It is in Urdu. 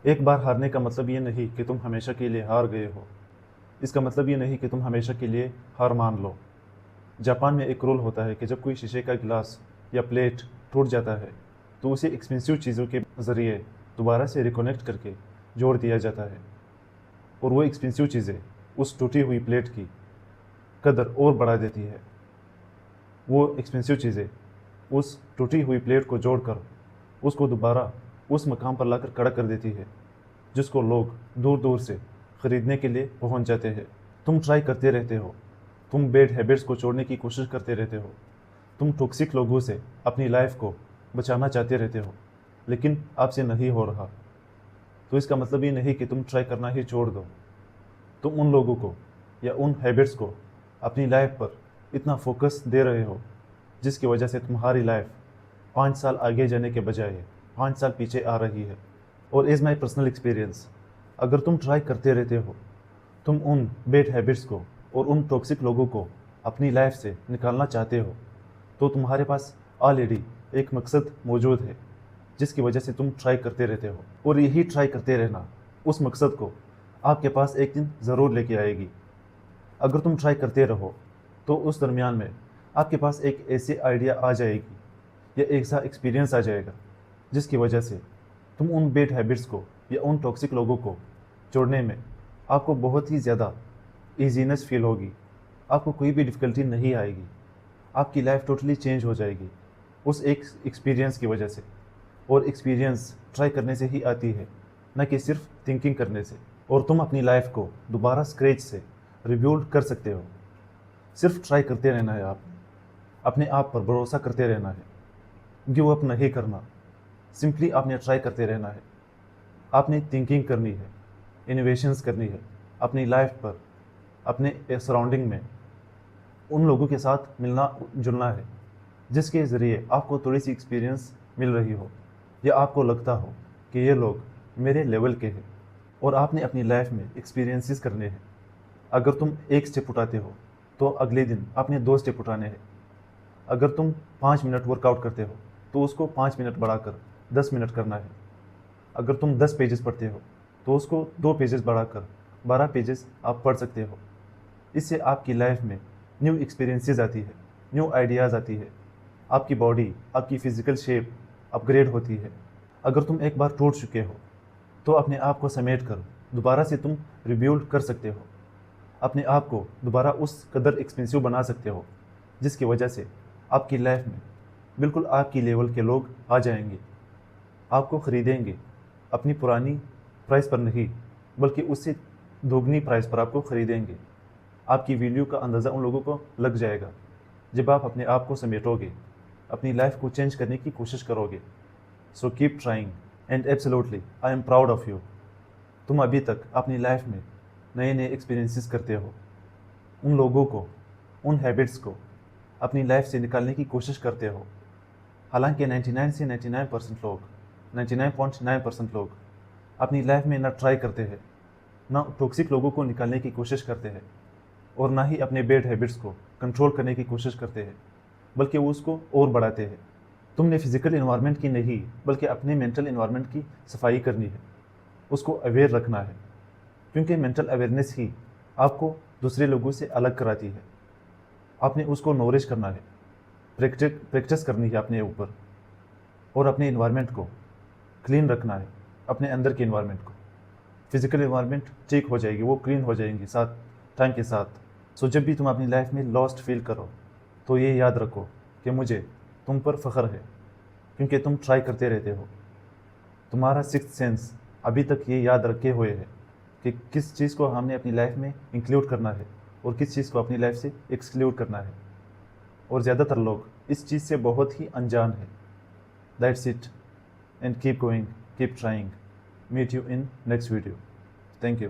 ایک بار ہارنے کا مطلب یہ نہیں کہ تم ہمیشہ کے لیے ہار گئے ہو. اس کا مطلب یہ نہیں کہ تم ہمیشہ کے لیے ہار مان لو. جاپان میں ایک رول ہوتا ہے کہ جب کوئی شیشے کا گلاس یا پلیٹ ٹوٹ جاتا ہے تو اسے ایکسپینسیو چیزوں کے ذریعے دوبارہ سے ریکنیکٹ کر کے جوڑ دیا جاتا ہے، اور وہ ایکسپینسیو چیزیں اس ٹوٹی ہوئی پلیٹ کی قدر اور بڑھا دیتی ہے. وہ ایکسپینسیو چیزیں اس ٹوٹی ہوئی پلیٹ کو جوڑ کر اس کو دوبارہ اس مقام پر لا کر کھڑا کر دیتی ہے جس کو لوگ دور دور سے خریدنے کے لیے پہنچ جاتے ہیں. تم ٹرائی کرتے رہتے ہو، تم بیڈ ہیبٹس کو چھوڑنے کی کوشش کرتے رہتے ہو، تم ٹاکسک لوگوں سے اپنی لائف کو بچانا چاہتے رہتے ہو، لیکن آپ سے نہیں ہو رہا. تو اس کا مطلب یہ نہیں کہ تم ٹرائی کرنا ہی چھوڑ دو. تم ان لوگوں کو یا ان ہیبٹس کو اپنی لائف پر اتنا فوکس دے رہے ہو جس کی وجہ سے تمہاری لائف 5 سال آگے جانے کے بجائے 5 سال پیچھے آ رہی ہے. اور ایز مائی پرسنل ایکسپیرینس، اگر تم ٹرائی کرتے رہتے ہو، تم ان بیڈ ہیبٹس کو اور ان ٹاکسک لوگوں کو اپنی لائف سے نکالنا چاہتے ہو، تو تمہارے پاس آلریڈی ایک مقصد موجود ہے جس کی وجہ سے تم ٹرائی کرتے رہتے ہو. اور یہی ٹرائی کرتے رہنا اس مقصد کو آپ کے پاس ایک دن ضرور لے کے آئے گی. اگر تم ٹرائی کرتے رہو تو اس درمیان میں آپ کے پاس ایک ایسی آئیڈیا آ جائے گی یا ایک ایسا ایکسپیرینس آ جائے گا جس کی وجہ سے تم ان بیڈ ہیبٹس کو یا ان ٹاکسک لوگوں کو چھوڑنے میں آپ کو بہت ہی زیادہ ایزینس فیل ہوگی. آپ کو کوئی بھی ڈفیکلٹی نہیں آئے گی. آپ کی لائف ٹوٹلی چینج ہو جائے گی اس ایک ایکسپیرینس کی وجہ سے. اور ایکسپیرینس ٹرائی کرنے سے ہی آتی ہے، نہ کہ صرف تھنکنگ کرنے سے. اور تم اپنی لائف کو دوبارہ اسکریچ سے ریبیلڈ کر سکتے ہو. صرف ٹرائی کرتے رہنا ہے. آپ اپنے آپ پر بھروسہ کرتے رہنا ہے، گیو اپ نہیں کرنا. سمپلی آپ نے ٹرائی کرتے رہنا ہے. آپ نے تھنکنگ کرنی ہے، انوویشنز کرنی ہے اپنی لائف پر. اپنے سراؤنڈنگ میں ان لوگوں کے ساتھ ملنا جلنا ہے جس کے ذریعے آپ کو تھوڑی سی ایکسپیرینس مل رہی ہو، یا آپ کو لگتا ہو کہ یہ لوگ میرے لیول کے ہیں. اور آپ نے اپنی لائف میں ایکسپیرینسز کرنے ہیں. اگر تم ایک سٹیپ اٹھاتے ہو تو اگلے دن آپ نے 2 سٹیپ اٹھانے ہیں. اگر تم 5 منٹ ورک آؤٹ کرتے ہو تو اس کو 5 منٹ بڑھا کر 10 منٹ کرنا ہے. اگر تم 10 پیجز پڑھتے ہو تو اس کو 2 پیجز بڑھا کر 12 پیجز آپ پڑھ سکتے ہو. اس سے آپ کی لائف میں نیو ایکسپیرینسز آتی ہے، نیو آئیڈیاز آتی ہے. آپ کی باڈی، آپ کی فزیکل شیپ اپ گریڈ ہوتی ہے. اگر تم ایک بار ٹوٹ چکے ہو تو اپنے آپ کو سمیٹ کر دوبارہ سے تم ریبیلڈ کر سکتے ہو. اپنے آپ کو دوبارہ اس قدر ایکسپینسیو بنا سکتے ہو جس کی وجہ سے آپ کی لائف میں بالکل آپ کی لیول کے لوگ آ جائیں گے. آپ کو خریدیں گے اپنی پرانی پرائس پر نہیں، بلکہ اس سے دوگنی پرائس پر آپ کو خریدیں گے. آپ کی ویلیو کا اندازہ ان لوگوں کو لگ جائے گا جب آپ اپنے آپ کو سمیٹو گے، اپنی لائف کو چینج کرنے کی کوشش کرو گے. So keep trying and absolutely I am proud of you. تم ابھی تک اپنی لائف میں نئے نئے ایکسپیرینسز کرتے ہو. ان لوگوں کو، ان ہیبٹس کو اپنی لائف سے نکالنے کی کوشش کرتے ہو. حالانکہ 99 سے 99% لوگ، 99.9% لوگ اپنی لائف میں نہ ٹرائی کرتے ہیں، نہ ٹاکسک لوگوں کو نکالنے کی کوشش کرتے ہیں، اور نہ ہی اپنے بیڈ ہیبٹس کو کنٹرول کرنے کی کوشش کرتے ہیں، بلکہ وہ اس کو اور بڑھاتے ہیں. تم نے فزیکل انوائرمنٹ کی نہیں بلکہ اپنے مینٹل انوائرمنٹ کی صفائی کرنی ہے. اس کو اویئر رکھنا ہے، کیونکہ مینٹل اویئرنیس ہی آپ کو دوسرے لوگوں سے الگ کراتی ہے. آپ نے اس کو نورش کرنا ہے، پریکٹس کرنی ہے اپنے اوپر، اور اپنے انوائرمنٹ کو کلین رکھنا ہے. اپنے اندر کے انوائرمنٹ کو، فزیکل انوائرمنٹ ٹھیک ہو جائے گی، وہ کلین ہو جائیں گی ساتھ ٹائم کے ساتھ. سو جب بھی تم اپنی لائف میں لاسٹ فیل کرو تو یہ یاد رکھو کہ مجھے تم پر فخر ہے، کیونکہ تم ٹرائی کرتے رہتے ہو. تمہارا سکس سینس ابھی تک یہ یاد رکھے ہوئے ہے کہ کس چیز کو ہم نے اپنی لائف میں انکلیوڈ کرنا ہے اور کس چیز کو اپنی لائف سے ایکسکلیوڈ کرنا ہے. اور زیادہ تر لوگ اس چیز سے بہت ہی انجان ہیں. That's it, and keep going, keep trying. Meet you in next video. Thank you.